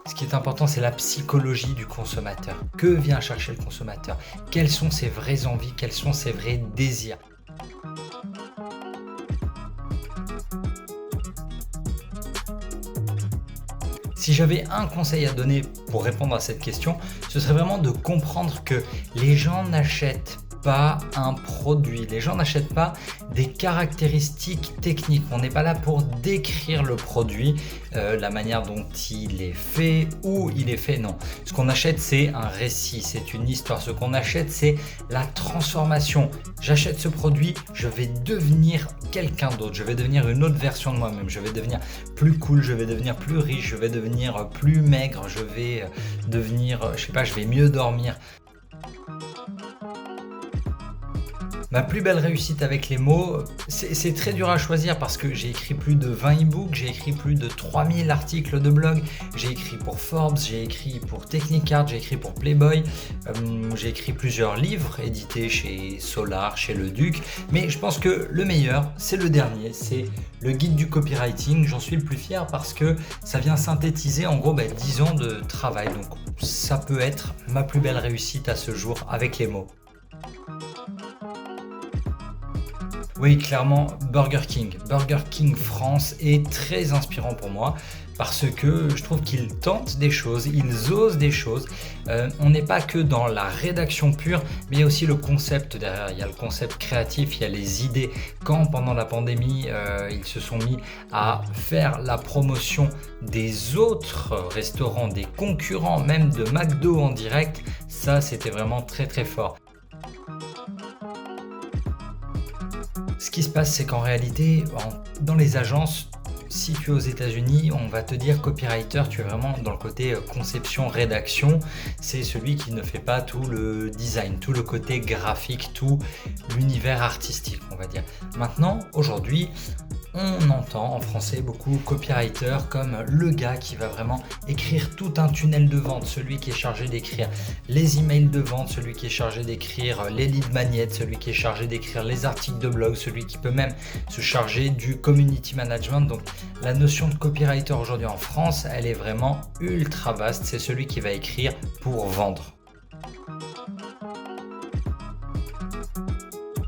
Ce qui est important, c'est la psychologie du consommateur. Que vient chercher le consommateur? Quelles sont ses vraies envies? Quels sont ses vrais désirs? Si j'avais un conseil à donner pour répondre à cette question, ce serait vraiment de comprendre que les gens n'achètent pas un produit, les gens n'achètent pas des caractéristiques techniques. On n'est pas là pour décrire le produit, la manière dont il est fait, où il est fait, non. Ce qu'on achète, c'est un récit, c'est une histoire. Ce qu'on achète, c'est la transformation. J'achète ce produit, je vais devenir quelqu'un d'autre, je vais devenir une autre version de moi-même, je vais devenir plus cool, je vais devenir plus riche, je vais devenir plus maigre, je vais devenir, je sais pas, je vais mieux dormir. Ma plus belle réussite avec les mots, c'est très dur à choisir parce que j'ai écrit plus de 20 e-books, j'ai écrit plus de 3000 articles de blog, j'ai écrit pour Forbes, j'ai écrit pour Technicart, j'ai écrit pour Playboy, j'ai écrit plusieurs livres édités chez Solar, chez Le Duc, mais je pense que le meilleur, c'est le dernier, c'est le guide du copywriting. J'en suis le plus fier parce que ça vient synthétiser en gros 10 ans de travail, donc ça peut être ma plus belle réussite à ce jour avec les mots. Oui, clairement, Burger King. Burger King France est très inspirant pour moi parce que je trouve qu'ils tentent des choses, ils osent des choses. On n'est pas que dans la rédaction pure, mais il y a aussi le concept derrière. Il y a le concept créatif, il y a les idées. Quand pendant la pandémie, ils se sont mis à faire la promotion des autres restaurants, des concurrents, même de McDo en direct, ça c'était vraiment très très fort. Ce qui se passe, c'est qu'en réalité, dans les agences, si tu es aux États-Unis, on va te dire copywriter, tu es vraiment dans le côté conception, rédaction. C'est celui qui ne fait pas tout le design, tout le côté graphique, tout l'univers artistique, on va dire. Maintenant, aujourd'hui, on entend en français beaucoup copywriter comme le gars qui va vraiment écrire tout un tunnel de vente, celui qui est chargé d'écrire les emails de vente, celui qui est chargé d'écrire les lead magnets, celui qui est chargé d'écrire les articles de blog, celui qui peut même se charger du community management. Donc la notion de copywriter aujourd'hui en France, elle est vraiment ultra vaste, c'est celui qui va écrire pour vendre.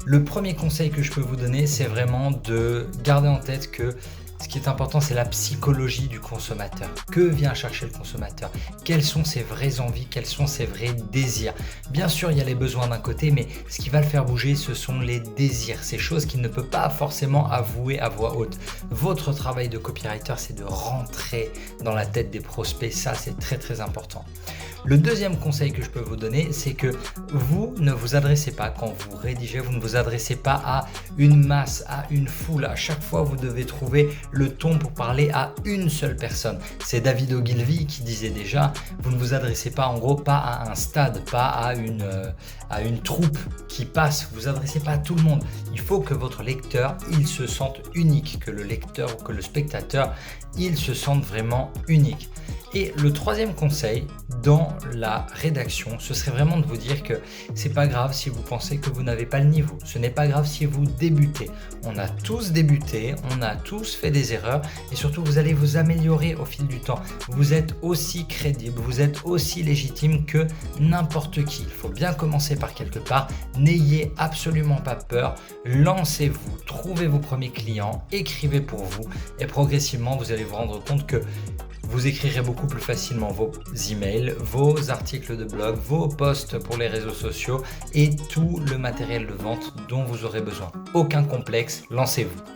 Le premier conseil que je peux vous donner, c'est vraiment de garder en tête que ce qui est important, c'est la psychologie du consommateur. Que vient chercher le consommateur? Quelles sont ses vraies envies? Quels sont ses vrais désirs? Bien sûr, il y a les besoins d'un côté, mais ce qui va le faire bouger, ce sont les désirs. Ces choses qu'il ne peut pas forcément avouer à voix haute. Votre travail de copywriter, c'est de rentrer dans la tête des prospects. Ça, c'est très très important. Le deuxième conseil que je peux vous donner, c'est que vous ne vous adressez pas, quand vous rédigez, vous ne vous adressez pas à une masse, à une foule. À chaque fois, vous devez trouver le ton pour parler à une seule personne. C'est David Ogilvy qui disait déjà, vous ne vous adressez pas en gros pas à un stade, pas à une troupe qui passe. Vous vous adressez pas à tout le monde. Il faut que votre lecteur, il se sente unique, que le lecteur ou que le spectateur, il se sente vraiment unique. Et le troisième conseil dans la rédaction, ce serait vraiment de vous dire que c'est pas grave si vous pensez que vous n'avez pas le niveau. Ce n'est pas grave si vous débutez. On a tous débuté, on a tous fait des erreurs et surtout vous allez vous améliorer au fil du temps. Vous êtes aussi crédible, vous êtes aussi légitime que n'importe qui. Il faut bien commencer par quelque part. N'ayez absolument pas peur. Lancez-vous, trouvez vos premiers clients, écrivez pour vous et progressivement vous allez vous rendre compte que vous écrirez beaucoup plus facilement vos emails, vos articles de blog, vos posts pour les réseaux sociaux et tout le matériel de vente dont vous aurez besoin. Aucun complexe, lancez-vous.